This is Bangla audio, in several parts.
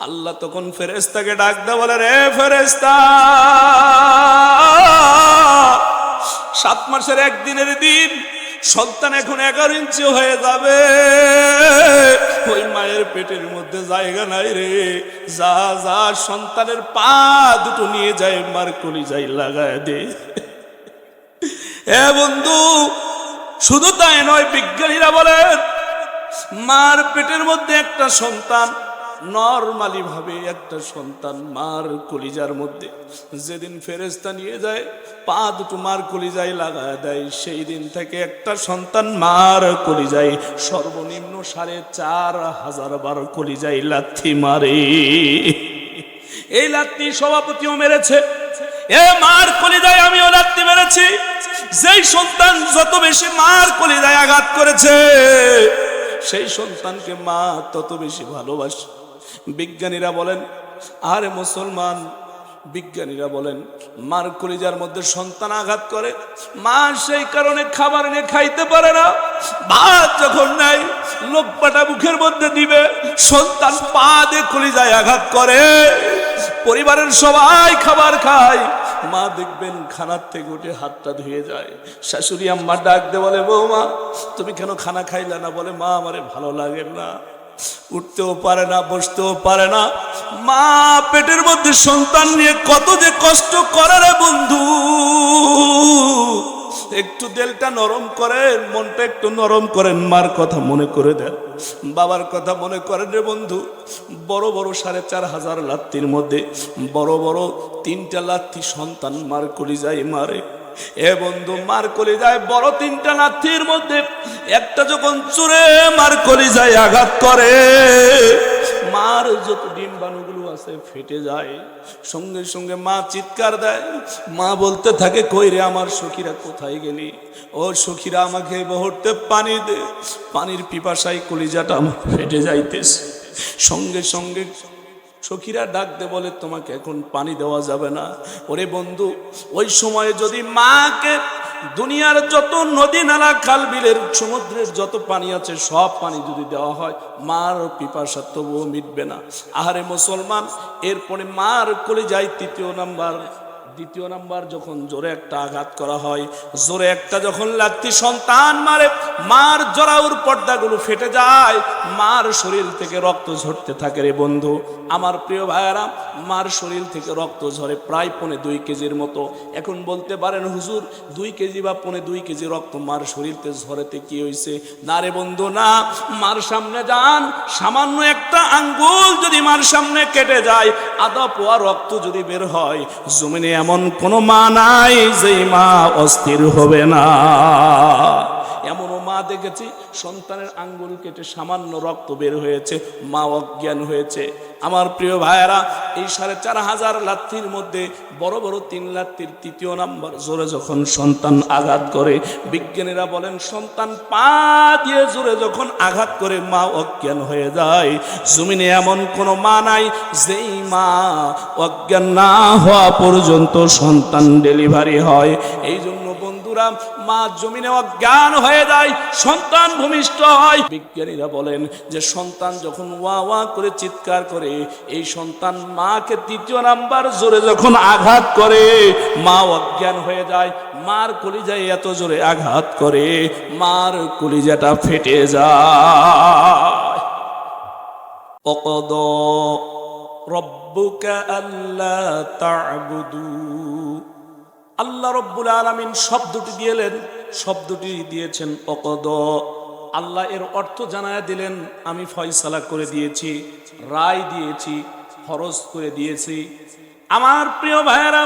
আল্লাহ তখন ফেরেশতাকে ডাক দেয়, বলে রে ফেরেশতা, 7 মাসের একদিনের দিন সন্তান এখন 11 ইঞ্চি হয়ে যাবে, ওই মায়ের পেটের মধ্যে জায়গা নাই রে, যা যা সন্তানের পা দুটো নিয়ে যায় মার কলিজায় লাগায় দে। এ বন্ধু, শুধু তাই নয়, বিজ্ঞানীরা বলেন মার পেটের মধ্যে একটা সন্তান, নরমালি ভাবে একটা সন্তান মার কলিজার মধ্যে যেদিন ফেরেশতা নিয়ে যায় পা দুটো মার কলিজায় লাগায় দেয়, সেই দিন থেকে একটা সন্তান মার কলিজায় সর্বনিম্ন 4,500 বার কলিজায় লাথি মারে। এই লাথি সভাপতিও মেরেছে, এ মার কলিজায় আমিও লাথি মেরেছি। যেই সন্তান যত বেশি মার কলিজায় আঘাত করেছে, সেই সন্তানকে মা তত বেশি ভালোবাসে। বিজ্ঞানীরা বলেন, আরে মুসলমান, বিজ্ঞানীরা বলেন মার কলিজার মধ্যে সন্তান আঘাত করে, মা সেই কারণে খাবার নিয়ে খাইতে পারে না। ভাত যখন নাই লোকপাটা মুখের মধ্যে দিবে, সন্তান পা দিয়ে কলিজায় আঘাত করে, পরিবারের সবাই খাবার খায়, মা দেখবেন খানার থেকে উঠে হাতটা ধুয়ে যায়। শাশুড়ি আম্মা ডাক দে, বলে বৌমা তুমি কেন খানা খাইলা না? বলে মা আমারে ভালো লাগে না। উঠতেও পারে না, বসতেও পারে না। মা পেটের মধ্যে সন্তান নিয়ে কত যে কষ্ট করে রে বন্ধু। একটু দিলটা নরম করেন, মনটা একটু নরম করেন, মার কথা মনে করে দেন, বাবার কথা মনে করেন রে বন্ধু। বড় বড় 4,500 লাত্তির মধ্যে বড় বড় 3টা লাত্তি সন্তান মার কলিজায় মারে। এ বন্ধু, মার কলিজায় বড় 3টা লাথির মধ্যে একটা যখন চুরে মার কলিজায় আঘাত করে, মার যত ডিম্বাণুগুলো আছে ফেটে যায়। সঙ্গে সঙ্গে মা চিৎকার দেয়, মা বলতে থাকে, কই রে আমার সখীরা, কোথায় গেলি? ও সখীরা আমাকে এই মুহূর্তে পানি দে, পানির পিপাসায় কলিজাটা আমার ফেটে যাইতেছে। সঙ্গে সঙ্গে সখীরা ডাক দে, বলে তোমাকে এখন পানি দেওয়া যাবে না। ওরে বন্ধু, ওই সময়ে যদি মাকে দুনিয়ার যত নদী নালা খাল বিলের সমুদ্রের যত পানি আছে সব পানি যদি দেওয়া হয়, মার পিপাসা তবুও মিটবে না। আহারে মুসলমান, এরপরে মার কলিজায় দ্বিতীয় নাম্বার যখন জোরে একটা আঘাত করা হয়, জোরে একটা যখন লাথি সন্তান মারে, মার জরাউর পর্দাগুলো ফেটে যায়, মার শরীর থেকে রক্ত ঝরতে থাকে রে বন্ধু। আমার প্রিয় ভাইয়েরা, মার শরীর থেকে রক্ত ঝরে প্রায় 2.25 কেজির মতো। এখন বলতে পারেন হুজুর 2 কেজি বা 2.25 কেজি রক্ত মার শরীরতে ঝরেতে কি হয়েছে? না রে বন্ধু, না। মার সামনে যান, সামান্য একটা আঙ্গুল যদি মার সামনে কেটে যায়, আধা পোয়া রক্ত যদি বের হয়, জমিনে এমন কোন মা নাই যে মা অস্থির হবে না। এমনও মা দেখেছি সন্তানের আঙ্গুল কেটে সামান্য রক্ত বের হয়েছে, মা অজ্ঞান হয়েছে। আমার প্রিয় ভাইয়েরা, এই 4,500 লাথির মধ্যে বড় বড় 3 লাথির 3য় নাম্বার জোরে যখন সন্তান আঘাত করে, বিজ্ঞানীরা বলেন সন্তান পা দিয়ে জোরে যখন আঘাত করে মা অজ্ঞান হয়ে যায়। জমিনে এমন কোনো মা নাই যেই মা অজ্ঞান না হওয়া পর্যন্ত সন্তান ডেলিভারি হয়। এই জন্য বন্ধুরা, মা জমিনে অজ্ঞান হয়ে যায়, সন্তান ভূমিষ্ঠ হয়। বিজ্ঞানীরা বলেন যে সন্তান যখন ওয়া ওয়া করে চিৎকার করে, এই সন্তান মাকে 3য় নাম্বার জোরে যখন আঘাত করে, মা অজ্ঞান হয়ে যায়। মার কলিজায় এত জোরে আঘাত করে মার কলিজাটা ফেটে যায়। ওয়াকাদা রাব্বুকা আল্লা তা'বুদু, আল্লাহ রব্বুল আলামিন শব্দটি দিয়েছেন ওয়াকাদা। আল্লাহ এর অর্থ জানায়া দিলেন, আমি ফয়সালা করে দিয়েছি, রায় দিয়েছি, ফরজ করে দিয়েছি। আমার প্রিয় ভাইয়েরা,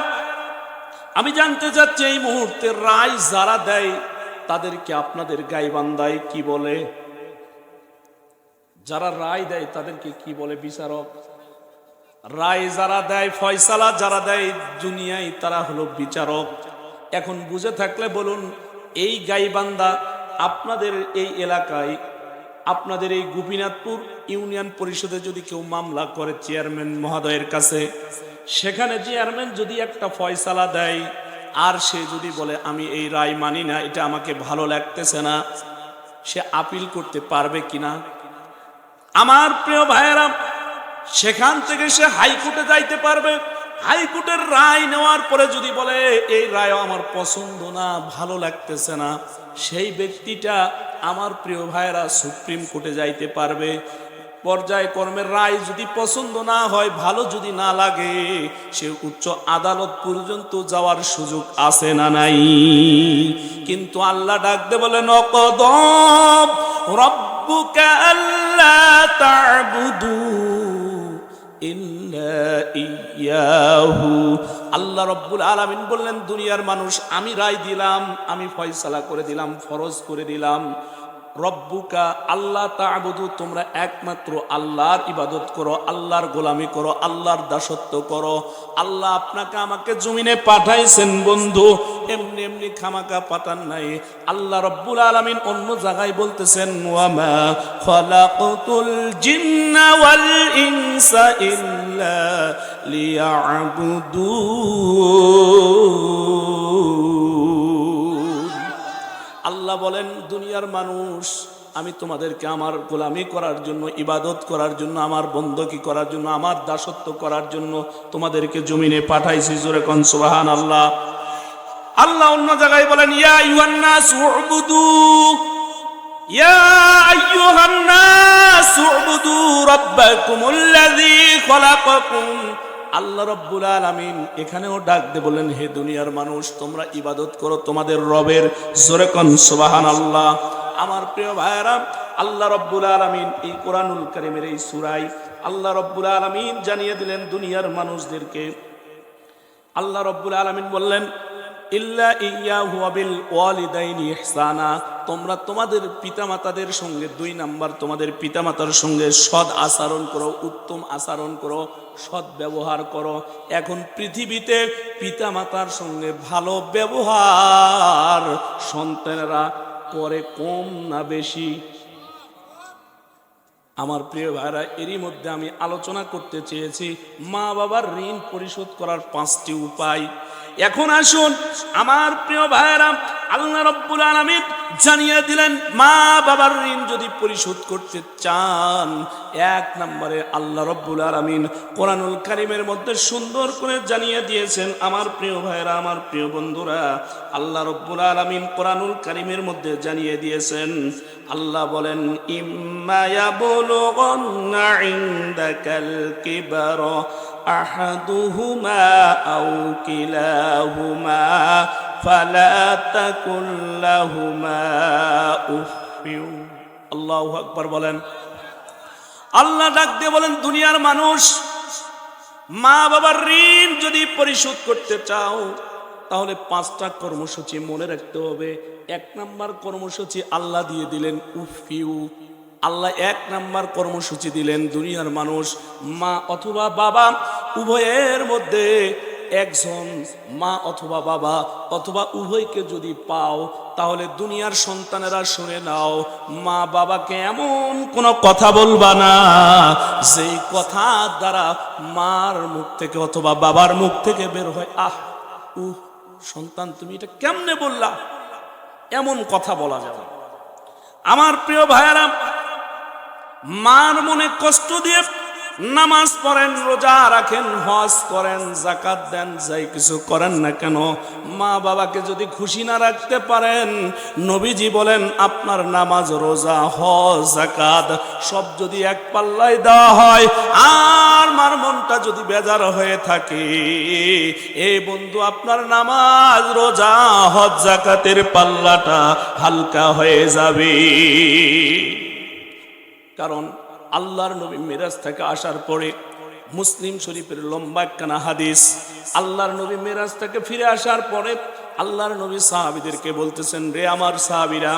আমি জানতে চাচ্ছি এই মুহূর্তে রায় যারা দেয় তাদেরকে আপনাদের গাইবান্ধায় কি বলে? যারা রায় দেয় তাদেরকে কি বলে? বিচারক। রায় যারা দেয়, ফয়সালা যারা দেয় দুনিয়ায়, তারা হলো বিচারক। এখন বুঝে থাকলে বলুন, এই গাইবান্ধা আপনাদের এই এলাকায়, আপনাদের এই গোপীনাথপুর ইউনিয়ন পরিষদে যদি কেউ মামলা করে চেয়ারম্যান মহোদয়ের কাছে, সেখানে চেয়ারম্যান যদি একটা ফয়সালা দেয় আর সে যদি বলে আমি এই রায় মানি না, এটা আমাকে ভালো লাগতেছে না, সে আপিল করতে পারবে কিনা? আমার প্রিয় ভাইয়েরা, সেখান থেকে সে হাইকোর্টে যাইতে পারবে। হাইকোর্টের রায় নেওয়ার পরে যদি বলে এই রায় আমার পছন্দ না, ভালো লাগতেছে না, সেই ব্যক্তিটা আমার প্রিয় ভাইরা সুপ্রিম কোর্টে যাইতে পারবে। পর্যায়ক্রমের রায় যদি পছন্দ না হয়, ভালো যদি না লাগে, সে উচ্চ আদালত পর্যন্ত যাওয়ার সুযোগ আছে না নাই? কিন্তু আল্লাহ ডাকতে বলেন অকদম রব্বুকা আল্লা তা'বুদু ইল্লা ইয়্যাহু। আল্লাহ রব্বুল আলামিন বললেন দুনিয়ার মানুষ আমি রায় দিলাম, আমি ফয়সালা করে দিলাম, ফরজ করে দিলাম, রব্বুকা আল্লাহ তা'বুদু, তোমরা একমাত্র আল্লাহর ইবাদত করো, আল্লাহর গোলামি করো, আল্লাহর দাসত্ব করো। আল্লাহ আপনাকে আমাকে জমিনে পাঠাইছেন বন্ধু, এমনি এমনি খামাকা পাঠান নাই। আল্লাহ রব্বুল আলামিন অন্য জায়গায় বলতেছেন ওয়ামা খালাকতুল জিন্না ওয়াল ইনসা ইল্লা লিয়া'বুদুন। আল্লাহ বলেন দুনিয়ার মানুষ আমি তোমাদেরকে আমার গোলামি করার জন্য, ইবাদত করার জন্য, আমার বন্দকি করার জন্য, আমার দাসত্ব করার জন্য তোমাদেরকে জমিনে পাঠাইছি। জোরে কোন সুবহানাল্লাহ। আল্লাহ অন্য জায়গায় বলেন ইয়া আইয়ুহান নাস উ'বুদু, ইয়া আইয়ুহান নাস উ'বুদু রাব্বাকুমুল্লাযী খালাকাকুম। আল্লাহ রব্বুল আলামিন এখানেও ডাক দিয়ে বলেন হে দুনিয়ার মানুষ তোমরা ইবাদত করো তোমাদের রবের। জোরে কোন সুবহানাল্লাহ। আমার প্রিয় ভাইরা, আল্লাহ রব্বুল আলামিন এই কোরআনুল কারীমের এই সূরায় আল্লাহ রব্বুল আলামিন জানিয়ে দিলেন দুনিয়ার মানুষদেরকে। আল্লাহ রব্বুল আলামিন বললেন ইল্লা ইয়্যাহু ওয়া বিল ওয়ালিদাইনি ইহসানা, তোমরা তোমাদের পিতামাতাদের সঙ্গে, 2 নাম্বার তোমাদের পিতামাতার সঙ্গে সৎ আচরণ করো, উত্তম আচরণ করো, সৎ ব্যবহার করো। এখন পৃথিবীতে পিতামাতার সঙ্গে ভালো ব্যবহার সন্তানেরা করে কম না বেশি? আমার প্রিয় ভাইরা, এরই মধ্যে আমি আলোচনা করতে চেয়েছি মা বাবার ঋণ পরিশোধ করার 5টি উপায়। এখন আসুন আমার প্রিয় ভাইরা, আল্লাহ রব্বুল আলামিন জানিয়ে দিলেন মা বাবার ঋণ যদি পরিশোধ করতে চান, 1 নম্বরে আল্লাহ রব্বুল আলামিন কোরআনুল কারীমের মধ্যে সুন্দর করে জানিয়ে দিয়েছেন। আমার প্রিয় ভাইরা, আমার প্রিয় বন্ধুরা, আল্লাহ রব্বুল আলামিন কোরআনুল কারীমের মধ্যে জানিয়ে দিয়েছেন। আল্লাহ বলেন ইম্মা ইয়াবলুগান্না ইনদাকাল কিবারা আহাদুহুমা আও কিলাহুমা ফালা তাকুল লাহুমা উফিউ। আল্লাহু আকবার বলেন। আল্লাহ ডাক দিয়ে বলেন দুনিয়ার মানুষ মা বাবার ঋণ যদি পরিশোধ করতে চাও তাহলে 5টা কর্মসূচি মনে রাখতে হবে। 1 নাম্বার কর্মসূচি আল্লাহ দিয়ে দিলেন উফিউ। আল্লাহ 1 নাম্বার কর্মসূচি দিলেন দুনিয়ার মানুষ মা অথবা বাবা উভয়ের মধ্যে একজন মা অথবা বাবা অথবা উভয়কে যদি পাও তাহলে দুনিয়ার সন্তানেরা শুনে নাও, মা বাবাকে এমন কোনো কথা বলবা না যেই কথা দ্বারা মার মুখ থেকে অথবা বাবার মুখ থেকে বের হয় আহ সন্তান তুমি এটা কেমনে বললা, এমন কথা বলা যাবে। আমার প্রিয় ভাইয়েরা, মার মনে কষ্ট দিয়ে নামাজ পড়েন, রোজা রাখেন, হজ করেন, যাকাত দেন, যাই কিছু করেন না কেন, মা বাবাকে যদি খুশি না রাখতে পারেন, নবীজি বলেন আপনার নামাজ, রোজা, হজ, যাকাত সব যদি এক পাল্লায় দেওয়া হয় আর মার মনটা যদি বেজার হয়ে থাকে, এই বন্ধু আপনার নামাজ, রোজা, হজ, যাকাতের পাল্লাটা হালকা হয়ে যাবে। কারণ আল্লাহর নবী মিরাজ থেকে আসার পরে মুসলিম শরীফের লম্বা একখানা হাদিস, আল্লাহর নবী মিরাজ থেকে ফিরে আসার পরে আল্লাহর নবী সাহাবীদেরকে বলতেছেন রে আমার সাহাবীরা,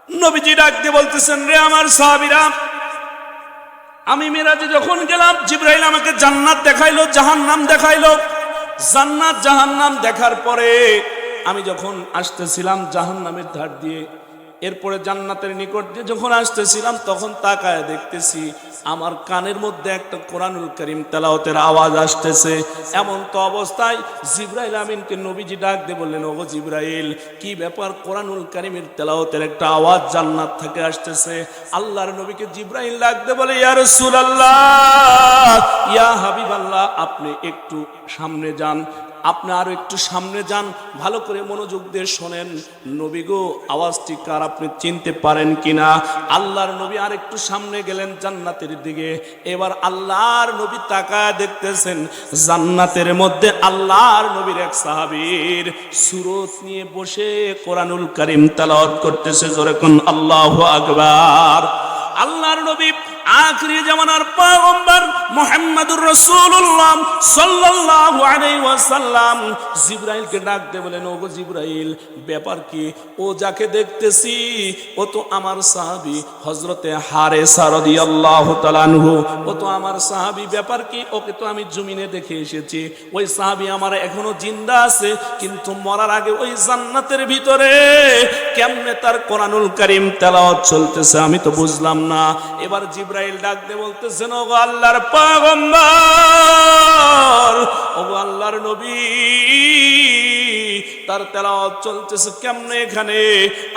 নবীজি ডাক দিয়ে বলতেছেন রে আমার সাহাবীরা, আমি মিরাজে যখন গেলাম জিবরাইল আমাকে জান্নাত দেখাইলো, জাহান্নাম দেখাইলো। জান্নাত জাহান্নাম দেখার পরে আমি যখন আসতেছিলাম জাহান্নামের ধার দিয়ে, এরপরে জান্নাতের নিকট দিয়ে যখন আসতেছিলাম তখন তাকায় দেখতেছি আমার কানের মধ্যে একটা কোরআনুল কারীম তেলাওয়াতের আওয়াজ আসতেছে। এমন তো অবস্থায় জিবরাইল আমিনকে নবীজি ডাক দিয়ে বললেন, ওগো জিবরাইল, কি ব্যাপার? কোরআনুল কারীমের তেলাওয়াতের একটা আওয়াজ জান্নাত থেকে আসতেছে। আল্লাহর নবীকে জিবরাইল ডাক দিয়ে বলে, ইয়া রাসূলুল্লাহ, ইয়া হাবিবাল্লাহ, আপনি একটু সামনে যান, আপনি আরো একটু সামনে যান, ভালো করে মনোযোগ দিয়ে শোনেন। নবী গো, আওয়াজটি কার আপনি চিনতে পারেন কিনা? আল্লাহর নবী আর একটু সামনে গেলেন জান্নাতের দিকে। এবার আল্লাহর নবী তাকায় দেখতেছেন জান্নাতের মধ্যে আল্লাহর নবীর এক সাহাবীর সুরত নিয়ে বসে কোরআনুল কারীম তেলাওয়াত করতেছে। জোরে কোন আল্লাহু আকবার। আল্লাহর নবী আখিরি জামানার পয়গম্বর মুহাম্মদুর রাসূলুল্লাহ সাল্লাল্লাহু আলাইহি ওয়াসাল্লাম জিবরাইলকে ডাক দিয়ে বলেন, ওগো জিবরাইল, ব্যাপার কি? ও যাকে দেখতেছি ও তো আমার সাহাবী হযরতে হারেসা রাদিয়াল্লাহু তাআলা আনহু, ও তো আমার সাহাবী। ব্যাপার কি? ওকে তো আমি জমিনে দেখে এসেছি। ওই সাহাবী আমার এখনো জিন্দা আছে, কিন্তু মরার আগে ওই জান্নাতের ভিতরে কেমনে তার কোরআনুল কারীম তেলাওয়াত চলতেছে আমি তো বুঝলাম না। এবার জিবরাইল ডাক দিয়ে বলতেছেন, ওগো আল্লাহর পয়গম্বর, ওগো আল্লাহর নবী, তার তেলাওয়াত চলতেছে কেমনে এখানে?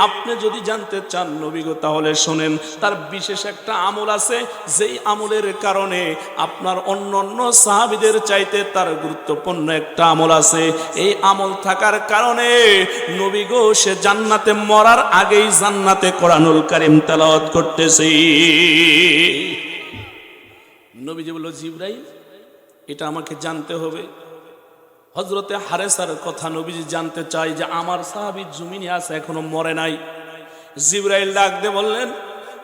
আপনি যদি জানতে চান নবী গো, তাহলে শোনেন, তার বিশেষ একটা আমল আছে, যেই আমলের কারণে আপনার অন্যান্য সাহাবীদের চাইতে তার গুরুত্বপূর্ণ একটা আমল আছে। এই আমল থাকার কারণে নবী গো, সে জান্নাতে মরার আগেই জান্নাতে কোরআনুল কারীম তেলাওয়াত করতেছে। নবীজি বলল, জিবরাইল, এটা আমাকে জানতে হবে। হযরতে হারেসার কথা নবীজি জানতে চাই যে আমার সাহাবী জমিনে আছে, এখনো মরে নাই। জিবরাইল ডাক দিয়ে বললেন,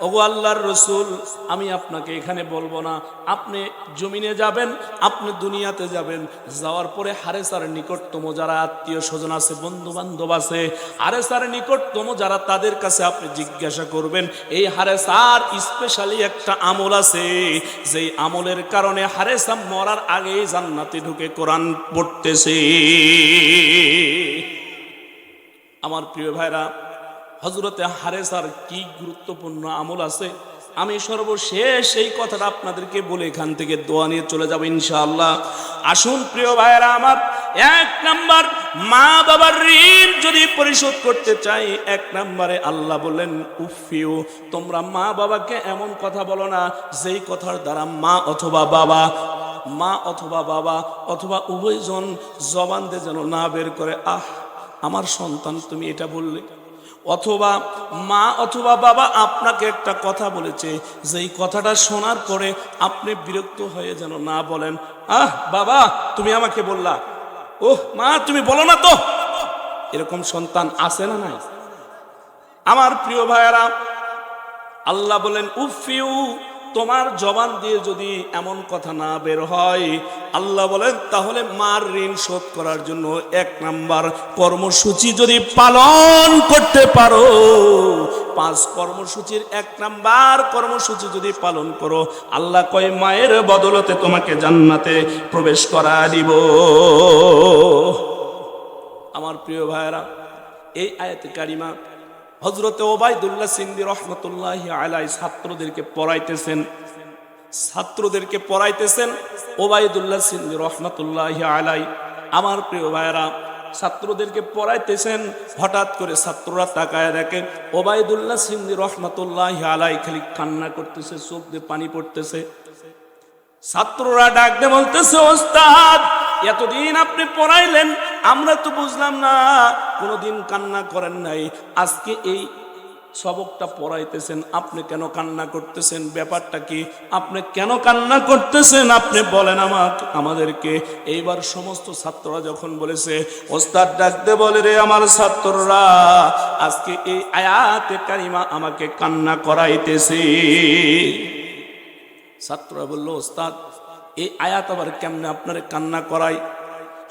ওগো আল্লাহর রাসূল, আমি আপনাকে এখানে বলবো না, আপনি জমিনে যাবেন, আপনি দুনিয়াতে যাবেন। যাওয়ার পরে হারেসার নিকটতম যারা আত্মীয় স্বজন আছে, বন্ধু বান্ধব আছে, হারেসার নিকটতম যারা, তাদের কাছে আপনি জিজ্ঞাসা করবেন এই হারেসার স্পেশালি একটা আমল আছে, যেই আমলের কারণে হারেসা মরার আগেই জান্নাতে ঢুকে কোরআন পড়তেছে। আমার প্রিয় ভাইরা, হযরতে হারেসার কি গুরুত্বপূর্ণ আমল আছে, আমি সর্বশেষ এই কথাটা আপনাদেরকে বলে এখান থেকে দোয়া নিয়ে চলে যাব ইনশাআল্লাহ। আসুন প্রিয় ভাইরা আমার, এক নাম্বার, মা বাবার ঋণ যদি পরিশোধ করতে চাই, এক নম্বরে আল্লাহ বলেন, উফিউ, তোমরা মা বাবাকে এমন কথা বলো না যেই কথার দ্বারা মা অথবা বাবা অথবা উভয়জন জবান দিয়ে যেন না বের করে, আহ আমার সন্তান তুমি এটা বললে। অথবা মা অথবা বাবা আপনাকে একটা কথা বলেছে, যেই কথাটা শোনার পরে আপনি বিরক্ত হয়ে যেন না বলেন, আহ বাবা তুমি আমাকে বললা, ওহ মা তুমি বলো না তো। এরকম সন্তান আছে না নাই? আমার প্রিয় ভাইয়েরা, আল্লাহ বলেন উফিউ, তোমার জবান দিয়ে যদি এমন কথা না বের হয়, আল্লাহ বলেন তাহলে মার ঋণ শোধ করার জন্য এক নাম্বার কর্মসূচি যদি পালন করতে পারো, 5 কর্মসূচির এক নাম্বার কর্মসূচি যদি পালন করো, আল্লাহ কয় মায়ের বদলতে তোমাকে জান্নাতে প্রবেশ করা দিব। আমার প্রিয় ভাইয়েরা, এই আয়াতে কারিমা হযরতে ওবায়দুল্লাহ সিন্দি রহমতুল্লাহি আলাইহি ছাত্রদেরকে পড়াইতেছেন ওবায়দুল্লাহ সিন্দি রহমতুল্লাহি আলাইহি। আমার প্রিয় ভাইয়েরা, ছাত্রদেরকে পড়াইতেছেন, হঠাৎ করে ছাত্ররা তাকায় দেখে ওবায়দুল্লাহ সিন্দি রহমতুল্লাহি আলাইহি খালি কান্না করতেছে, চোখ দিয়ে পানি পড়তেছে। ছাত্ররা ডাক দিয়ে বলতেছে, ওস্তাদ এতদিন আপনি পড়াইলেন, আমরা তো বুঝলাম না, কোনোদিন কান্না করেন নাই, আজকে এই সবকটা পড়াইতেছেন, আপনি কেন কান্না করতেছেন? ব্যাপারটা কি? আপনি কেন কান্না করতেছেন? আপনি বলেন আমাদেরকে। এইবার সমস্ত ছাত্ররা যখন বলেছে, ওস্তাদ ডাকতে বলে, রে আমার ছাত্ররা, আজকে এই আয়াতে কারিমা আমাকে কান্না করাইতেছে। ছাত্ররা বলল, ওস্তাদ এই আয়াত আবার কেমনে আপনারে কান্না করাই?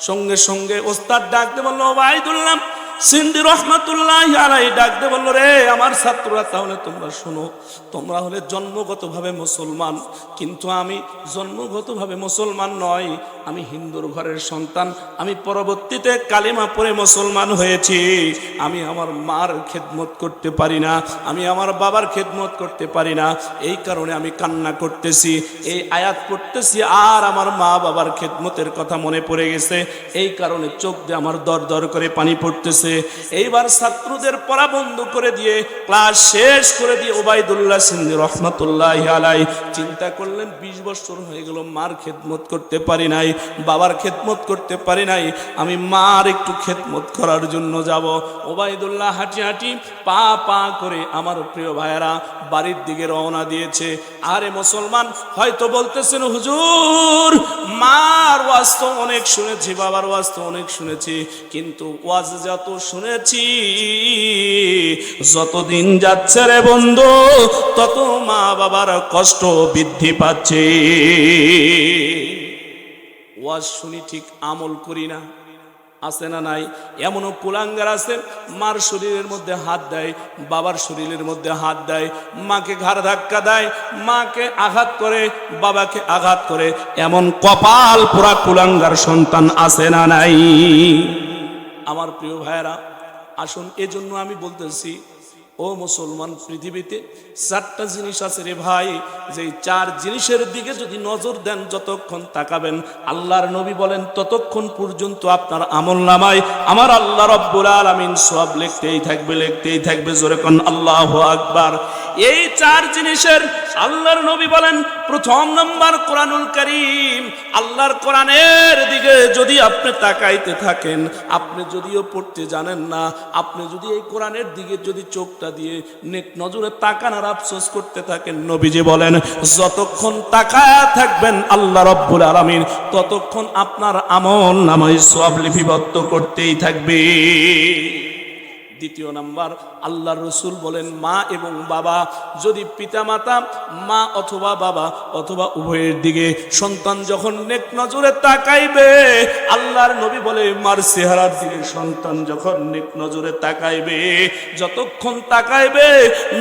সঙ্গে সঙ্গে ওস্তাদ ডাকতে বলল, ওবায়দুল্লাহ সিন্দি রহমাতুল্লাহি আলাইহি ডাক দিয়ে বলল, রে আমার ছাত্ররা, তাহলে তোমরা শোনো, তোমরা হলে জন্মগতভাবে মুসলমান, কিন্তু আমি জন্মগতভাবে মুসলমান নয়, আমি হিন্দুর ঘরের সন্তান। আমি পরবর্তীতে কালিমা পড়ে মুসলমান হয়েছি। আমি আমার মার খেদমত করতে পারি না, আমি আমার বাবার খেদমত করতে পারি না, এই কারণে আমি কান্না করতেছি, এই আয়াত পড়তেছি, আর আমার মা বাবার খেদমতের কথা মনে পড়ে গেছে, এই কারণে চোখ দিয়ে আমার দর দর করে পানি পড়তেছে। এইবার ছাত্রদের পড়া বন্ধ করে দিয়ে, ক্লাস শেষ করে দিয়ে ওবায়দুল্লাহ সিন্দি রহমাতুল্লাহি আলাইহি চিন্তা করলেন, 20 বছর হয়ে গেল মার খেদমত করতে পারি নাই, বাবার খেদমত করতে পারি নাই, আমি মার একটু খেদমত করার জন্য যাব। ওবায়দুল্লাহ হাঁটি হাঁটি পা পা করে আমার প্রিয় ভাইয়েরা বাড়ির দিকে রওনা দিয়েছে। আরে মুসলমান হয়তো বলতেছেন, হুজুর মার ওয়াজ তো অনেক শুনেছি, বাবার ওয়াজ তো অনেক শুনেছি, কিন্তু ওয়াজ যত শুনেছি, যতদিন যাচ্ছে রে বন্ধু, তত মা বাবার কষ্ট বৃদ্ধি পাচ্ছে। ওয়াজ শুনি ঠিক আমল করি না, আছে না নাই? এমনও কুলাঙ্গার আছে, মার শরীরের মধ্যে হাত দেয়, বাবার শরীরের মধ্যে হাত দেয়, মাকে ঘাড় ধাক্কা দেয়, মাকে আঘাত করে, বাবাকে আঘাত করে, এমন কপাল পোড়া কুলাঙ্গার সন্তান আছে না নাই? আমার প্রিয় ভাইয়েরা আসুন, এজন্য আমি বলতেছি, ও মুসলমান, পৃথিবীতে 4টা জিনিস আছে রে ভাই, যে 4 জিনিসের দিকে যদি নজর দেন, যতক্ষণ তাকাবেন, আল্লাহর নবী বলেন, ততক্ষণ পর্যন্ত আপনার আমলনামায় আমার আল্লাহ রাব্বুল আলামিন সওয়াব লিখতেই থাকবে, লিখতেই থাকবে। জোরে কোন আল্লাহু আকবার। এই 4 জিনিসের আল্লাহর নবী বলেন, প্রথম নম্বর কোরআনুল কারীম। আল্লাহর কোরআনের দিকে যদি আপনি তাকাইতে থাকেন, আপনি যদিও পড়তে জানেন না, আপনি যদি এই কোরআনের দিকে যদি চোখটা দিয়ে নেক নজরে তাকান আর আফসোস করতে থাকেন, নবীজি বলেন, যতক্ষণ তাকায়া থাকবেন আল্লাহ রাব্বুল আলামিন ততক্ষণ আপনার আমল নামায় সওয়াব লিপিবদ্ধ করতেই থাকবে। দ্বিতীয় নাম্বার, আল্লাহর রাসূল বলেন, মা এবং বাবা, যদি পিতামাতা মা অথবা বাবা অথবা উভয়ের দিকে সন্তান যখন নেক নজরে তাকাইবে, আল্লাহর নবী বলে, মার চেহারার দিকে সন্তান যখন নেক নজরে তাকাইবে, যতক্ষণ তাকাইবে,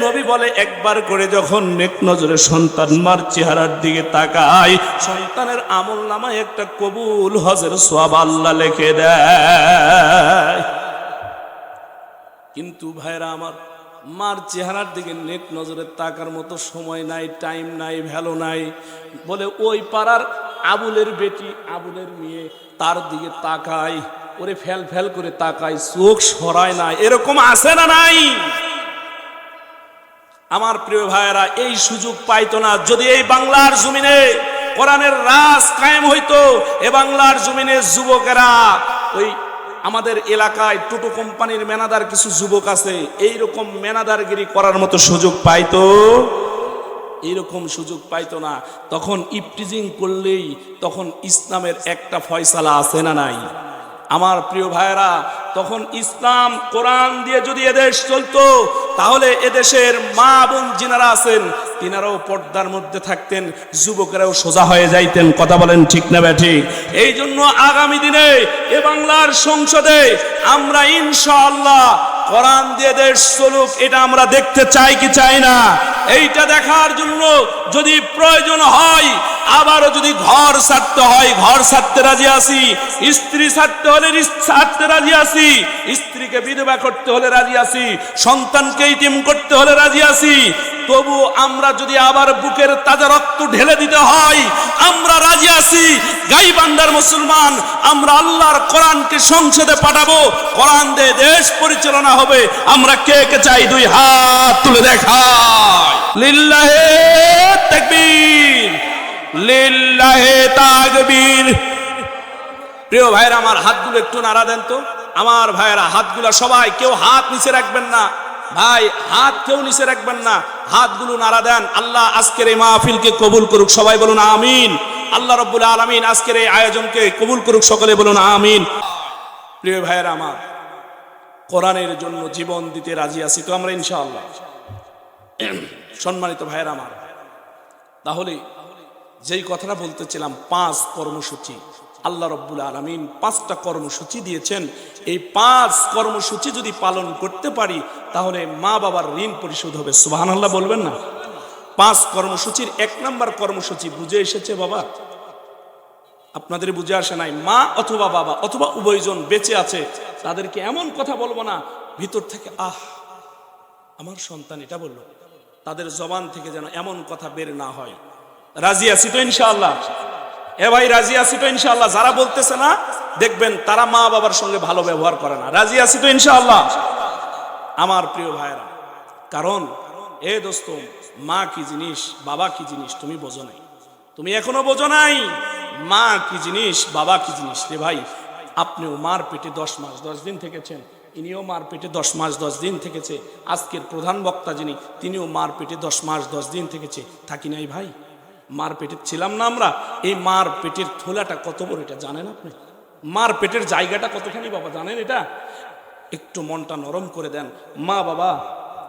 নবী বলে, একবার করে যখন নেক নজরে সন্তান মার চেহারার দিকে তাকায়, সন্তানের আমল নামায় একটা কবুল হজের সওয়াব আল্লাহ লিখে দেয়। কিন্তু ভাইরা আমার, মার চেহারার দিকে নেক নজরে তাকার মতো সময় নাই, টাইম নাই, ভ্যালু নাই। বলে ওই পাড়ার আবুলের বেটি, আবুলের মেয়ে, তার দিকে তাকায়, ওরে ফেল ফেল করে তাকায়, চোখ সরায় না, এরকম আছে না নাই? আমার প্রিয় ভাইয়েরা, এই সুযোগ পাইতো না। যদি এই বাংলার জমিনে কোরআনের রাজ কায়েম হইতো, এ বাংলার জমিনে যুবকেরা, ওই আমাদের এলাকায় টোটো কোম্পানির ম্যানেজার কিছু যুবক আছে, এইরকম ম্যানেজারগিরি করার মতো সুযোগ পাইতো? এইরকম সুযোগ পাইতো না। তখন ইফটিজিং করলেই তখন ইসলামের একটা ফয়সালা আছে না নাই? আমার প্রিয় ভাইয়েরা, তখন ইসলাম কোরআন দিয়ে যদি এদেশ চলতো, তাহলে এদেশের মা বোন যিনারা আছেন তিনারাও পর্দার মধ্যে থাকতেন, যুবকেরাও সোজা হয়ে যাইতেন। কথা বলেন ঠিক না ব্যাঠিক? এই জন্য আগামী দিনে এ বাংলার সংসদে আমরা ইনশাআল্লাহ কোরআন দিয়ে দেশ চলুক, এটা আমরা দেখতে চাই কি চাই না? এইটা দেখার জন্য যদি প্রয়োজন হয়, আবারও যদি ঘর ছাড়তে হয়, ঘর ছাড়তে রাজি আছি, স্ত্রী ছাড়তে হলে ছাড়তে রাজি আছি, স্ত্রীকে বিধবা করতে হলে রাজি আছি, সন্তানকে ইতিম করতে হলে রাজি আছি, তবু আমরা যদি আবার বুকের তাজা রক্ত ঢেলে দিতে হয়, আমরা রাজি আছি। গাইবান্ধার মুসলমান, আমরা আল্লাহর কোরআনকে সংসদে পাঠাবো, কোরআন দিয়ে দেশ পরিচালনা হবে। আমরা কে কে চাই? 2 হাত তুলে দেখাই। লিল্লাহে তাকবীর, লিল্লাহে তাকবীর। প্রিয় ভাইরা আমার, হাতগুলো একটু নাড়া দেন তো। আমার ভাইরা হাতগুলো সবাই, কেউ হাত নিচে রাখবেন না ভাই, হাত কেউ নিচে রাখবেন না, হাতগুলো নাড়া দেন। আল্লাহ আজকের এই মাহফিলকে কবুল করুক, সবাই বলুন আমিন। আল্লাহ রাব্বুল আলামিন আজকের এই আয়োজনকে কবুল করুক, সকলে বলুন আমিন। প্রিয় ভাইরা আমার, কোরআনের জন্য জীবন দিতে রাজি আছি তো আমরা ইনশাআল্লাহ। সম্মানিত ভাইরা আমার, তাহলে যেই কথাটা বলতেছিলাম, 5 কর্মসূচি আল্লাহ রাব্বুল আলামিন 5টা কর্মসূচি দিয়েছেন। এই 5 কর্মসূচি যদি পালন করতে পারি তাহলে মা বাবার ঋণ পরিশোধ হবে। সুবহানাল্লাহ বলবেন না? 5 কর্মসূচির 1 নম্বর কর্মসূচি বুঝে এসেছে বাবা? আপনাদের বুঝে আসে নাই? মা অথবা বাবা অথবা উভয়জন বেঁচে আছে, তাদেরকে এমন কথা বলবো না ভিতর থেকে আমার সন্তান এটা বলল, তাদের জবান থেকে যেন এমন কথা বের না হয়। রাজি আছি তো ইনশাআল্লাহ? এ ভাই রাজি আছি তো ইনশাআল্লাহ? যারা বলতেছে না দেখবেন তারা মা বাবার সঙ্গে ভালো ব্যবহার করে না। রাজি আছি তো ইনশাআল্লাহ আমার প্রিয় ভাইরা? কারণ এ দোস্ত, মা কি জিনিস, বাবা কি জিনিস তুমি বোঝো নাই, তুমি এখনো বোঝো নাই মা কি জিনিস, বাবা কি জিনিস। রে ভাই, আপনিও মার পেটে 10 মাস 10 দিন থেকেছেন, ইনিও মার পেটে 10 মাস 10 দিন থেকেছে। আজকের প্রধান বক্তা যিনি, তিনিও মার পেটে 10 মাস 10 দিন থেকেছে। থাকি নাই ভাই? মার পেটে ছিলাম না আমরা? এই মার পেটের থোলাটা কত বড় এটা জানেন আপনি? মার পেটের জায়গাটা কতখানি বাবা জানেন এটা? একটু মনটা নরম করে দেন। মা বাবা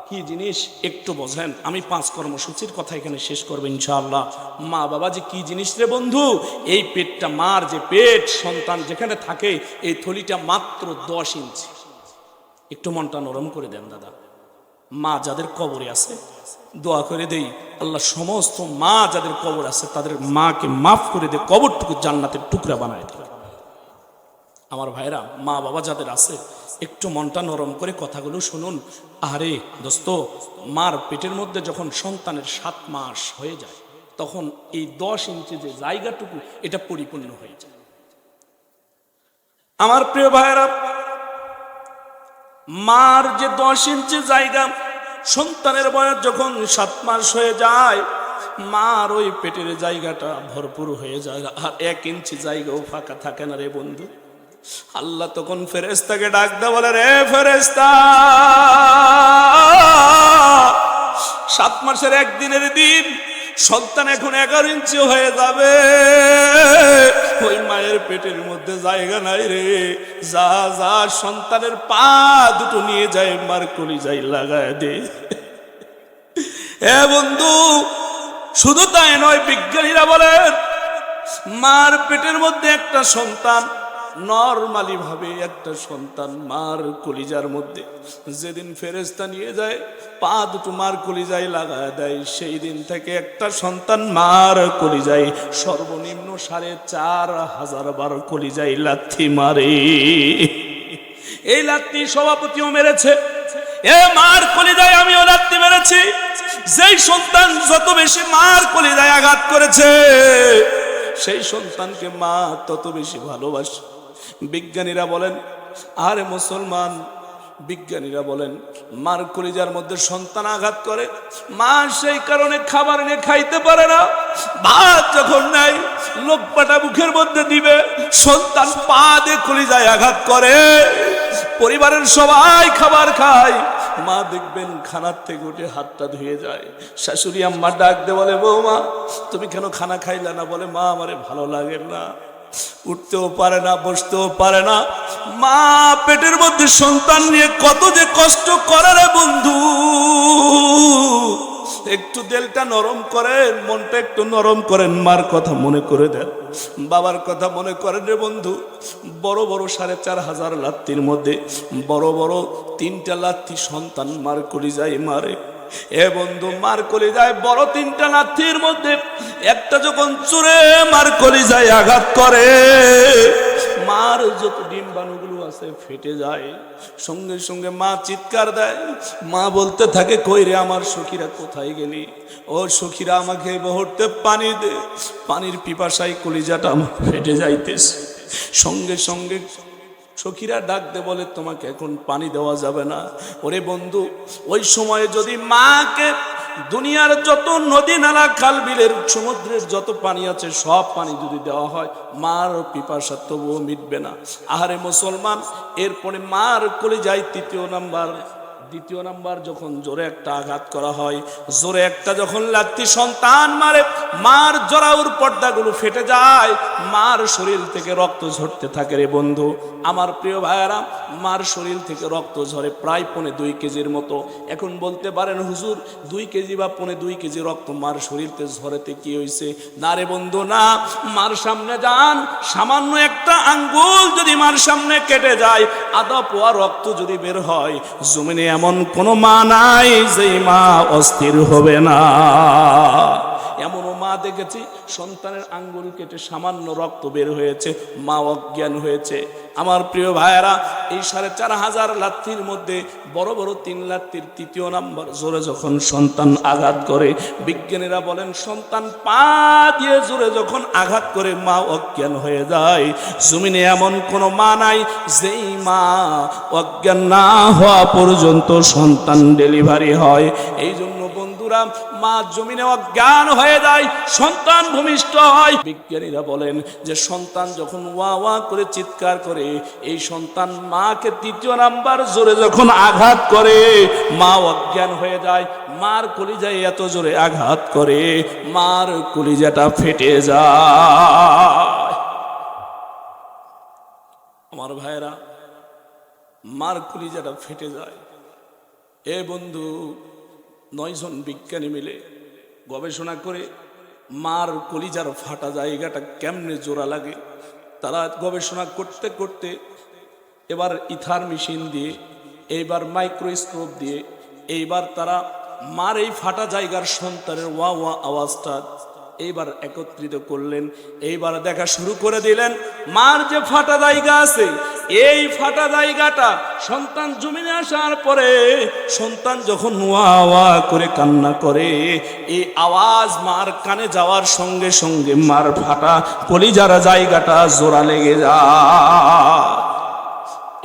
কি জিনিস একটু বোঝেন। আমি 5 কর্মসূচির কথা এখানে শেষ করবো ইনশাআল্লাহ। মা বাবা যে কি জিনিস রে বন্ধু, এই পেটটা, মার যে পেট, সন্তান যেখানে থাকে এই থলিটা মাত্র 10 ইঞ্চি। একটু মনটা নরম করে দেন দাদা। মা যাদের কবরে আছে দোয়া করে দেই, আল্লাহ সমস্ত মা যাদের কবর আছে তাদের মাকে মাফ করে দে, কবরটুকু জান্নাতের টুকরা বানায় দেয়। আমার ভাইরা, মা বাবা যাদের আছে একটু মনটা নরম করে কথাগুলো শুনুন। আরে দোস্ত, মার পেটের মধ্যে যখন সন্তানের 7 মাস হয়ে যায় তখন এই 10 ইঞ্চি যে জায়গাটুকু এটা পরিপূর্ণ হয়ে যায়। আমার প্রিয় ভাইরা, মার যে 10 ইঞ্চি জায়গা, সন্তানের বয়স যখন 7 মাস হয়ে যায় মার ওই পেটের জায়গাটা ভরপুর হয়ে যায়, আর 1 ইঞ্চি জায়গাও ফাঁকা থাকে না রে বন্ধু। আল্লাহ তখন ফেরেশতাকে ডাক দেয়, বলে রে ফেরেশতা, 7 মাসের 1 দিনের দিন সন্তান এখন 11 ইঞ্চি হয়ে যাবে, ওই মায়ের পেটের মধ্যে জায়গা নাই রে, যা যা সন্তানের পা দুটো নিয়ে যায় মার কলিজায় লাগায় দে। এ বন্ধু, শুধু তাই নয়, বিজ্ঞানীরা বলেন মার পেটের মধ্যে একটা সন্তান, নরমালি ভাবে একটা সন্তান মার কলিজার মধ্যে যেদিন ফেরেশতা নিয়ে যায় পা দুটো মার কলিজায় লাগায় দেয়, সেই দিন থেকে একটা সন্তান মার কলিজায় সর্বনিম্ন 4,500 বার কলিজায় লাথি মারে। এই লাথি সভাপতিও মেরেছে, এ মার কলিজায় আমিও লাথি মেরেছি। যেই সন্তান যত বেশি মার কলিজায় আঘাত করেছে সেই সন্তানকে মা তত বেশি ভালোবাসে। বিজ্ঞানীরা বলেন, আরে মুসলমান, বিজ্ঞানীরা বলেন মার কলিজার মধ্যে সন্তান আঘাত করে, মা সেই কারণে খাবার নিয়ে খাইতে পারে না। ভাত যখন নাই লোকপাটা মুখের মধ্যে দিবে, সন্তান পা দিয়ে কলিজায় আঘাত করে, পরিবারের সবাই খাবার খায়, মা দেখবেন খানার থেকে উঠে হাতটা ধুয়ে যায়। শাশুড়ি আম্মা ডাক দে, বলে বৌমা তুমি কেন খানা খাইলা না? বলে মা আমারে ভালো লাগে না। উঠতেও পারে না, বসতেও পারে না। মা পেটের মধ্যে সন্তান নিয়ে কত যে কষ্ট করে রে বন্ধু। একটু দিলটা নরম করেন, মনটা একটু নরম করেন, মার কথা মনে করে দেন, বাবার কথা মনে করেন রে বন্ধু। বড় বড় 4,500 লাত্তির মধ্যে বড় বড় 3টা লাত্তি সন্তান মার কলিজায় মারে। এ বন্ধু, মার কলিজায় বড় 3টা লাথির মধ্যে একটা যখন চুরে মার কলিজায় আঘাত করে, মার যত ডিম্বাণুগুলো আছে ফেটে যায়। সঙ্গে সঙ্গে মা চিৎকার দেয়, মা বলতে থাকে, কই রে আমার সখীরা, কোথায় গেলি? ও সখীরা আমাকে এই মুহূর্তে পানি দে, পানির পিপাসায় কলিজাটা আমার ফেটে যাইতেছে। সঙ্গে সঙ্গে সখীরা ডাক দে, বলে তোমাকে এখন পানি দেওয়া যাবে না। ওরে বন্ধু, ওই সময়ে যদি মাকে দুনিয়ার যত নদী নালা খাল বিলের সমুদ্রের যত পানি আছে সব পানি যদি দেওয়া হয়, মার পিপাসা তবুও মিটবে না। আহারে মুসলমান, এরপরে মার কলিজায় 3য় নাম্বার দ্বিতীয় নাম্বার যখন জোরে একটা আঘাত করা হয়, জোরে একটা যখন লাত্তি সন্তান মারে, মার জরাউর পর্দাগুলো ফেটে যায়, মার শরীর থেকে রক্ত ঝরতে থাকে রে বন্ধু। আমার প্রিয় ভাইয়েরা, মার শরীর থেকে রক্ত ঝরে প্রায় 2.5 কেজির মতো। এখন বলতে পারেন হুজুর 2 কেজি বা 2.5 কেজি রক্ত মার শরীরতে ঝরেতে কি হয়েছে? না রে বন্ধু না, মার সামনে যান, সামান্য একটা আঙ্গুল যদি মার সামনে কেটে যায়, আধা পোয়া রক্ত যদি বের হয়, জমিনে এমন কোনো মা নাই যে মা অস্থির হবে না। এমনও মা দেখেছি সন্তানের আঙ্গুল কেটে সামান্য রক্ত বের হয়েছে, মা অজ্ঞান হয়েছে। আমার প্রিয় ভাইয়েরা, এই 4,500 লাত্তির মধ্যে বড় বড় 3 লাত্তির তৃতীয় নাম্বার জোরে যখন সন্তান আঘাত করে, বিজ্ঞানীরা বলেন সন্তান পা দিয়ে জোরে যখন আঘাত করে মা অজ্ঞান হয়ে যায়। জমিনে এমন কোনো মা নাই যেই মা অজ্ঞান না হওয়া পর্যন্ত সন্তান ডেলিভারি হয়। এই জন্য বন্ধুরা, মা জমিনে অজ্ঞান হয়ে যায়, সন্তান ভূমিষ্ঠ হয়। বিজ্ঞানীরা বলেন যে সন্তান যখন ওয়া ওয়া করে চিৎকার করে, এই সন্তান মাকে তৃতীয় নাম্বার জোরে যখন আঘাত করে, মা অজ্ঞান হয়ে যায়। মার কলিজায় এত জোরে আঘাত করে, মার কলিজাটা ফেটে যায়। আমার ভাইরা, মার কলিজাটা ফেটে যায়। এ বন্ধু, 9 জন বিজ্ঞানী মিলে গবেষণা করে মার কলিজার ফাটা জায়গাটা কেমনে জোড়া লাগে, তারা গবেষণা করতে করতে এবার ইথার মেশিন দিয়ে, এইবার মাইক্রোস্কোপ দিয়ে, এইবার তারা মার এই ফাটা জায়গার সন্তানের ওয়া ওয়া আওয়াজটা এইবার একত্রিত করলেন। এইবার দেখা শুরু করে দিলেন মার যে ফাটা জায়গা আছে, এই ফাটা জায়গাটা সন্তান জমিনে আসার পরে সন্তান যখন ওয়া ওয়া করে কান্না করে, এই আওয়াজ মার কানে যাওয়ার সঙ্গে সঙ্গে মার ফাটা কলিজার জায়গাটা জোড়া লেগে যায়।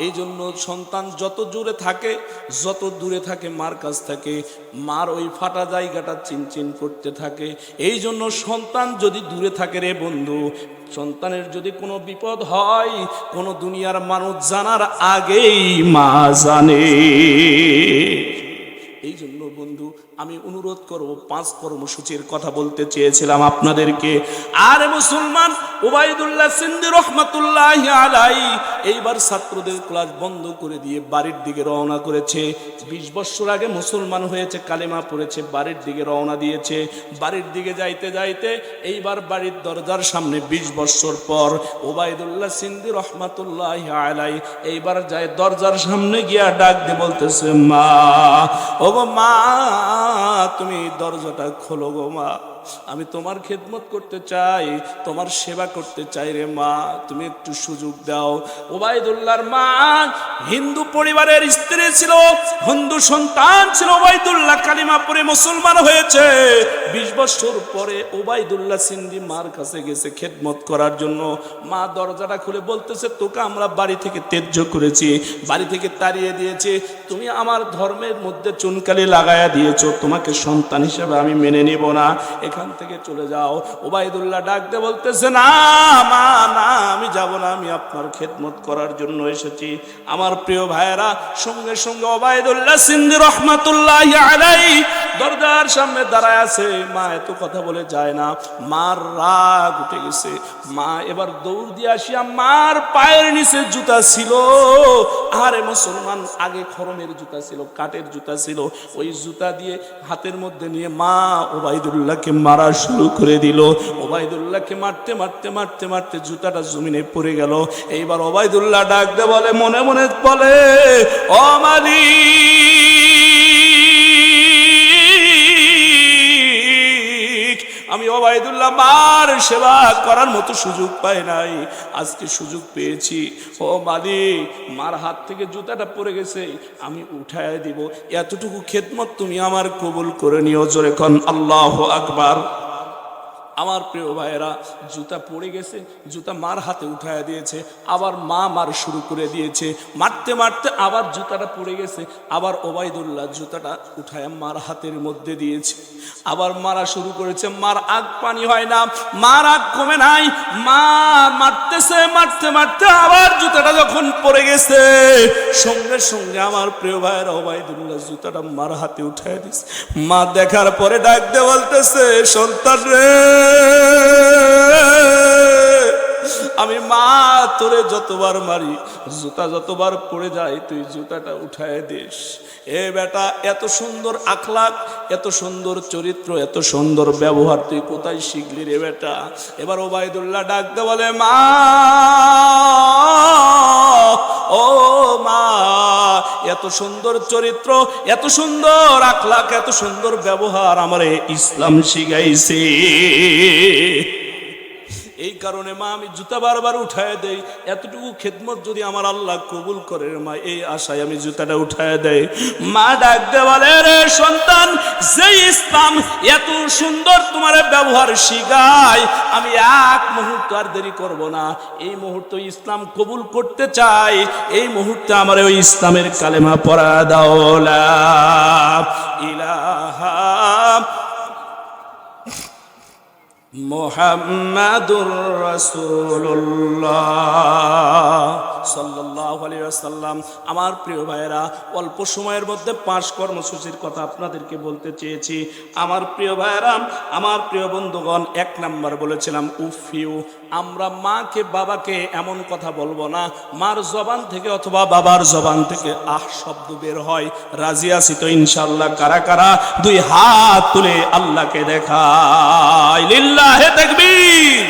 এই জন্য সন্তান যত দূরে থাকে মার কাছ থেকে, মার ওই ফাটা জায়গাটা চিনচিন করতে থাকে। এই জন্য সন্তান যদি দূরে থাকে রে বন্ধু, সন্তানের যদি কোনো বিপদ হয়, কোনো দুনিয়ার মানুষ জানার আগেই মা জানে। এই জন্য বন্ধু, আমি অনুরোধ করব, 5 কর্মসূচির কথা বলতে চেয়েছিলাম আপনাদেরকে। আর মুসলমান ওবায়দুল্লাহ সিন্দি রহমাতুল্লাহি আলাইহি এইবার ছাত্রদের ক্লাস বন্ধ করে দিয়ে বাড়ির দিকে রওনা করেছে। 20 বছর আগে মুসলমান হয়েছে, কালেমা পড়েছে, বাড়ির দিকে রওনা দিয়েছে। বাড়ির দিকে যাইতে যাইতে এইবার বাড়ির দরজার সামনে 20 বছর পর ওবায়দুল্লাহ সিন্দি রহমাতুল্লাহি আলাইহি এইবার যায় দরজার সামনে গিয়া ডাক দিয়ে বলতেছে, মা, ও গো মা, তুমি দরজাটা খোলো গো মা, আমি তোমার খেদমত করতে চাই, তোমার সেবা করতে চাই রে মা, তুমি একটু সুযোগ দাও। ওবায়দুল্লাহর মা হিন্দু পরিবারের স্ত্রী ছিল, হিন্দু সন্তান ছিল। ওবায়দুল্লাহ কালিমা পড়ে মুসলমান হয়েছে। 20 বছর পরে ওবায়দুল্লাহ সিন্দি মার কাছে গেছে খেদমত করার জন্য। মা দরজাটা খুলে বলতেছে, তোকে আমরা বাড়ি থেকে ত্যায্য করেছি, বাড়ি থেকে তাড়িয়ে দিয়েছি, তুমি আমার ধর্মের মধ্যে চুনকালি লাগায়া দিয়েছো, তোমাকে সন্তান হিসেবে আমি মেনে নিব না, এখান থেকে চলে যাও। ওবায়দুল্লাহ ডাক দিয়ে বলতেছে, না মা, না, আমি যাব না, আমি আপনার খেদমত করার জন্য এসেছি। আমার প্রিয় ভাইয়েরা, সঙ্গে সঙ্গে ওবায়দুল্লাহ সিন্দি রহমাতুল্লাহি আলাইহি দরজার সামনে দাঁড়ায় আছে। মা এত কথা বলে যায় না, মার রাগ উঠে গেছে। মা এবার দৌড় দিয়ে আসিয়া মার পায়ের নিচে জুতা ছিল। আরে মুসলমান, আগে খরমের জুতা ছিল, কাঠের জুতা ছিল, ওই জুতা দিয়ে হাতের মধ্যে নিয়ে মা ওবায়দুল্লাহকে মারা শুরু করে দিল। ওবায়দুল্লাহকে মারতে মারতে মারতে মারতে জুতাটা জমিনে পড়ে গেল। এইবার ওবায়দুল্লাহ ডাক দে বলে, মনে মনে বলে, ও মালিক, আমি ওবায়দুল্লাহ মার সেবা করার মতো সুযোগ পাই নাই, আজকে সুযোগ পেয়েছি। ও মালিক, মার হাত থেকে জুতাটা পড়ে গেছে, আমি উঠায় দিব, এতটুকু খেদমত তুমি আমার কবুল করে নিও। জোরে কোন আল্লাহু আকবার। আমার প্রিয় ভাইয়েরা, জুতা পড়ে গেছে, জুতা মার হাতে উঠায় দিয়েছে, আবার মা মার শুরু করে দিয়েছে, মারতে মারতে আবার জুতাটা পড়ে গেছে, আবার ওবায়দুল্লাহ জুতাটা উঠায় মার হাতের মধ্যে দিয়েছে, আবার মারা শুরু করেছে। মার আগ পানি হয় না, মার আগ কমে নাই, মা মারতেছে, মারতে মারতে আবার জুতাটা যখন পড়ে গেছে, সঙ্গে সঙ্গে আমার প্রিয় ভাইয়েরা ওবায়দুল্লাহ জুতাটা মার হাতে উঠায় দিয়েছে। মা দেখার পরে ডাক দিয়ে বলতেছে, সন্তান রে, আমি মা তোরে যতবার মারি, জুতা যতবার পড়ে যায়, তুই জুতাটা উঠায় দিস। এ বেটা, এত সুন্দর আখলাক, এত সুন্দর চরিত্র, এত সুন্দর ব্যবহার তুই কোথায় শিখলি রে বেটা? এবার ওবায়দুল্লাহ ডাকতে বলে, মা, ও মা, এত সুন্দর চরিত্র, এত সুন্দর আখলাক, এত সুন্দর ব্যবহার আমারে ইসলাম শিখাইছে। এই কারণে মা আমি জুতা বারবার উঠায় দেই। এতটুকু খেদমত যদি আমার আল্লাহ কবুল করে মা, এই আশায় আমি জুতাটা উঠায় দেই। মা ডাক দে বলে, রে সন্তান, যে ইসলাম এত সুন্দর তোমার ব্যবহার শিখায়, আমি এক মুহূর্ত আর দেরি করব না। এই মুহূর্তে ইসলাম কবুল করতে চাই, এই মুহূর্তে আমার ওই ইসলামের কালেমা পড়া দাও, লা ইলাহা মুহাম্মাদুর রাসূলুল্লাহ সাল্লাল্লাহু আলাইহি ওয়াসাল্লাম। আমার প্রিয় ভাইয়েরা, অল্প সময়ের মধ্যে 5 কর্মসূচির কথা আপনাদেরকে বলতে চেয়েছি। আমার প্রিয় ভাইয়েরা, আমার প্রিয় বন্ধুগণ, 1 নাম্বার বলেছিলাম উফিউ। আমরা মাকে বাবাকে এমন কথা বলবো না, মার জবান থেকে অথবা বাবার জবান থেকে আহ শব্দ বের হয়। রাজি আছি তো ইনশাআল্লাহ? কারা কারা 2 হাত তুলে আল্লাহকে দেখায়, লিল্লাহে তাকবীর।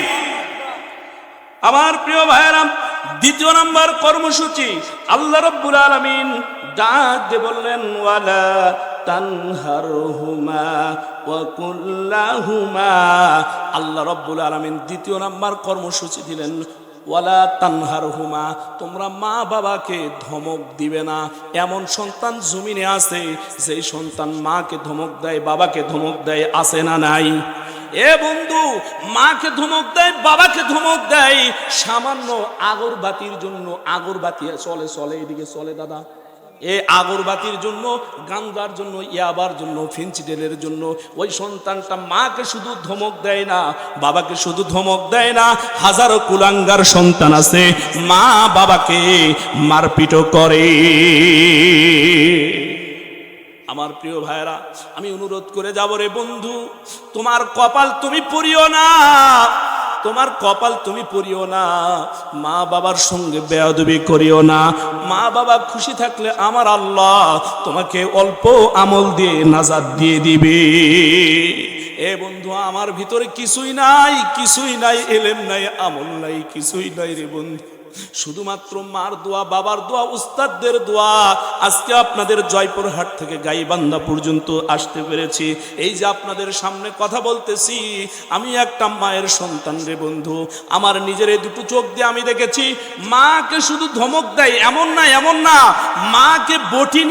আমার প্রিয় ভাইয়েরা, 2 নম্বর কর্মসূচি, আল্লাহ রাব্বুল আলামিন ডাক দিয়ে বললেন, ওয়ালা তানহারহুমা ওয়া কুল্লাহুমা। আল্লাহ রাব্বুল আলামিন 2 নম্বর কর্মসূচি দিলেন, ওয়ালা তানহারহুমা, তোমরা মা বাবাকে ধমক দিবে না। এমন সন্তান জমিনে আছে যেই সন্তান মাকে ধমক দেয়, বাবাকে ধমক দেয়, আছে না নাই? এ বন্ধু, মাকে ধমক দেয়, বাবাকে ধমক দেয় সামান্য আগরবাতির জন্য। আগরবাতি চলে চলে এদিকে চলে দাদা, এ আগরবাতির জন্য, গাঞ্জার জন্য, ইয়াবার জন্য, ফেন্সিডেলের জন্য ওই সন্তানটা মাকে শুধু ধমক দেয় না, বাবাকে শুধু ধমক দেয় না, হাজারো কুলাঙ্গার সন্তান আছে মা বাবাকে মারপিটও করে। আমার প্রিয় ভাইরা, আমি অনুরোধ করে যাব, রে বন্ধু, তোমার কপাল তুমি পুড়িও না, তোমার কপাল তুমি পুড়িও না, মা বাবার সঙ্গে বেয়াদবি করিও না। মা বাবা খুশি থাকলে আমার আল্লাহ তোমাকে অল্প আমল দিয়ে নাজাত দিয়ে দিবে। এ বন্ধু, আমার ভিতরে কিছুই নাই, কিছুই নাই, এলেম নাই, আমল নাই, কিছুই নাই রে বন্ধু, শুধুমাত্র মার দোয়া, বাবার দোয়া, উস্তাদদের দোয়া। আজকে আপনাদের জয়পুরহাট থেকে গাইবান্ধা পর্যন্ত আসতে পেরেছি। এই যে আপনাদের সামনে কথা বলতেছি, আমি একটা মায়ের সন্তান রে বন্ধু। আমার নিজের এই 2 চোখ দিয়ে আমি দেখেছি, মাকে শুধু ধমক দেয় এমন না, এমন না, মাকে বটি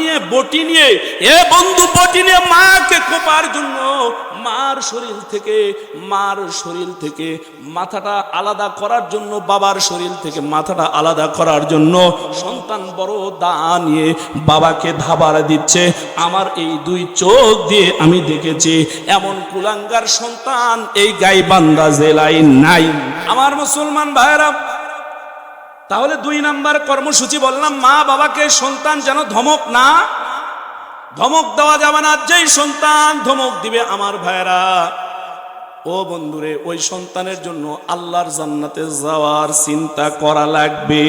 নিয়ে এ বন্ধু, বটি নিয়ে মাকে কোপার জন্য মার শরীর থেকে মাথাটা আলাদা করার জন্য, বাবার শরীর থেকে মাথাটা আলাদা করার জন্য সন্তান বড় দা নিয়ে বাবাকে ধাবার দিচ্ছে। আমার এই 2 চোখ দিয়ে আমি দেখেছি। এমন কুলাঙ্গার সন্তান এই গাইবান্ধা জেলায় নাই। আমার মুসলমান ভাইরা, তাহলে 2 নাম্বার কর্মসূচি বললাম, মা বাবাকে সন্তান যেন ধমক দেওয়া যাবে না। যেই সন্তান ধমক দিবে আমার ভাইরা, ও বন্ধুরে, ওই সন্তানের জন্য আল্লাহর জান্নাতে যাওয়ার চিন্তা করা লাগবে।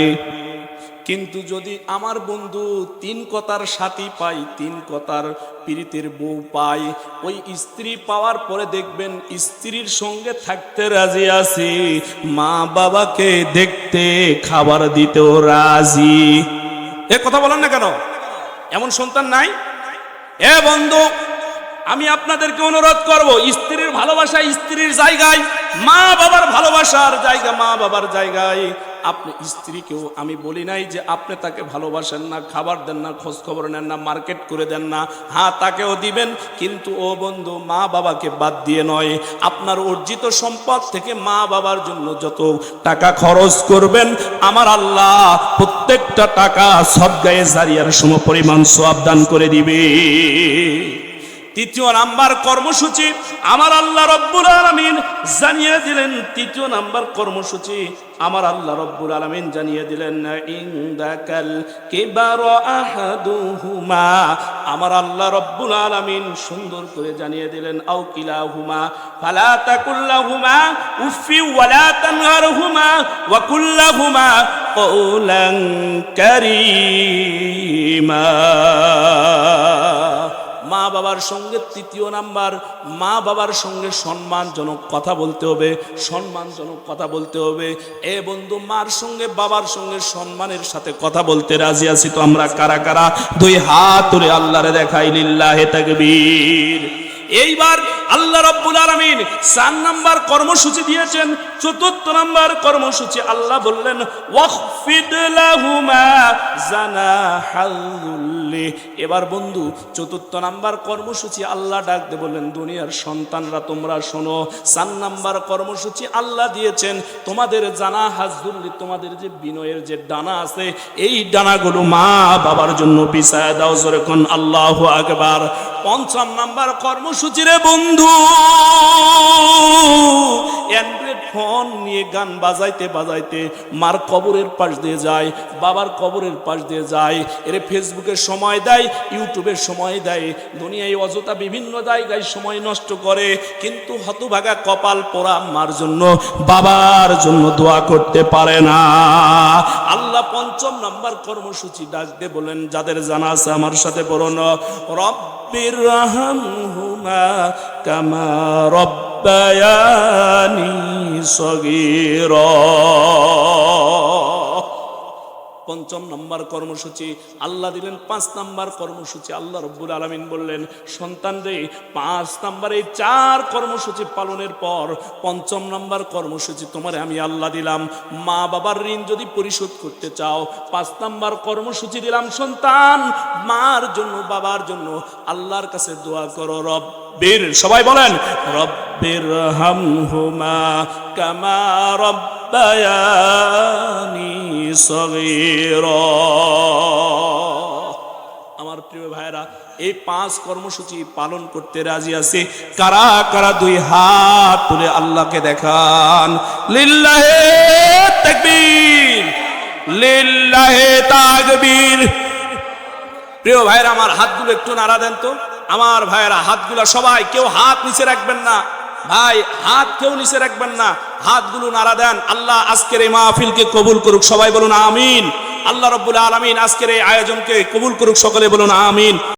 কিন্তু যদি আমার বন্ধু 3 কথার সাথী পাই, 3 কথার পীড়িতের বউ পাই, ওই স্ত্রী পাওয়ার পরে দেখবেন স্ত্রীর সঙ্গে থাকতে রাজি আছি, মা বাবাকে দেখতে খাবার দিতেও রাজি। এ কথা বলেন না কেন? এমন সন্তান নাই? এ বন্ধু, আমি আপনাদেরকে অনুরোধ করব, স্ত্রীর ভালোবাসা স্ত্রীর জায়গায়, মা বাবার ভালোবাসার জায়গা, মা বাবার জায়গায় আপনি স্ত্রীকেও আমি বলি নাই যে আপনি তাকে ভালোবাসেন না, খাবার দেন না, খোঁজ খবর নেন না, মার্কেট করে দেন না, হ্যাঁ তাকেও দিবেন, কিন্তু ও বন্ধু মা বাবাকে বাদ দিয়ে নয়। আপনার অর্জিত সম্পদ থেকে মা বাবার জন্য যত টাকা খরচ করবেন আমার আল্লাহ প্রত্যেকটা টাকা সদকায়ে জারিয়ার সমপরিমাণ সওয়াব দান করে দিবে। তৃতীয় নাম্বার কর্মসূচি আমার আল্লাহ রব্বুল আলামিন জানিয়ে দিলেন, তৃতীয় নাম্বার কর্মসূচি আমার আল্লাহ রব্বুল আলামিন জানিয়ে দিলেন, ইনদাকাল কিবার আহাদুহুমা, আমার আল্লাহ রব্বুল আলামিন সুন্দর করে জানিয়ে দিলেন, আও কিলাহুমা ফালা তাকুল্লাহুমা উফি ওয়ালা তানহারহুমা ওয়া কুল্লাহুমা কওলান কারীমা। মা বাবার সঙ্গে তৃতীয় নাম্বার, মা বাবার সঙ্গে সম্মানজনক কথা বলতে হবে, সম্মানজনক কথা বলতে হবে। এ বন্ধু মার সঙ্গে বাবার সঙ্গে সম্মানের সাথে কথা বলতে রাজি আছি তো আমরা কারা কারা? দুই হাত তুলে আল্লাহরে দেখাই, লিল্লাহে তাকবীর। এইবার আল্লাহ রাব্বুল আলামিন 4 নাম্বার কর্মসূচি দিয়েছেন। চতুর্থ নাম্বার কর্মসূচি আল্লাহ বললেন, ওয়াখফিদ লাহুমা জানাহাল যুল্লি। এবার বন্ধু চতুর্থ নাম্বার কর্মসূচি আল্লাহ ডাক দিয়ে বললেন, দুনিয়ার সন্তানরা তোমরা শোনো, 4 নাম্বার কর্মসূচি আল্লাহ দিয়েছেন, তোমাদের জানাহাল যুল্লি, তোমাদের যে বিনয়ের যে ডানা আছে এই ডানাগুলো মা বাবার জন্য বিছায়া দাও। জোরে কোন আল্লাহু আকবার। 5 নাম্বার কর্মসূচি রে বন্ধু, অ্যান্ড্রয়েড ফোন নিয়ে গান বাজাইতে বাজাইতে মার কবরের পাশ দিয়ে যায়, বাবার কবরের পাশ দিয়ে যায়, এর ফেসবুকে সময় দেয়, ইউটিউবে সময় দেয়, দুনিয়ায় অযথা বিভিন্ন জায়গায় সময় নষ্ট করে, কিন্তু হতভাগা কপাল পোড়া মার জন্য বাবার জন্য দোয়া করতে পারে না। আল্লাহ 5 নাম্বার কর্মসূচি ডাক দিয়ে বলেন, যাদের জানা আছে আমার সাথে বলুন, রব্বির রাহমহুমা কামা রব্বায়ানি সগীরা। 5 নাম্বার কর্মসূচি আল্লাহ দিলেন। 5 নাম্বার কর্মসূচি আল্লাহ রব্বুল আলামিন বললেন, সন্তান রে 5 নাম্বার এই 4 কর্মসূচি পালনের পর 5 নাম্বার কর্মসূচি তোমারে আমি আল্লাহ দিলাম, মা বাবার ঋণ যদি পরিশোধ করতে চাও 5 নাম্বার কর্মসূচি দিলাম, সন্তান মার জন্য বাবার জন্য আল্লাহর কাছে দোয়া করো, রব্বির, সবাই বলেন, রব্বির হামহুমা কামা রব্বায়ানি সগীরা। আমার প্রিয় ভাইরা, এই 5 কর্মসূচি পালন করতে রাজি আছে কারা কারা? 2 হাত তুলে আল্লাহকে দেখান, লিল্লাহে তাকবীর, লিল্লাহে তাকবীর। প্রিয় ভাইরা আমার হাতগুলো একটু নাড়া দেন তো, আমার ভাইরা হাতগুলো সবাই, কেউ হাত নিচে রাখবেন না ভাই, হাত কেউ নিচে রাখবেন না, হাতগুলো নাড়া দেন। আল্লাহ আজকের এই মাহফিলকে কবুল করুক, সবাই বলুন আমিন। আল্লাহ রাব্বুল আলামিন আজকের এই আয়োজনকে কবুল করুক, সকলে বলুন আমিন।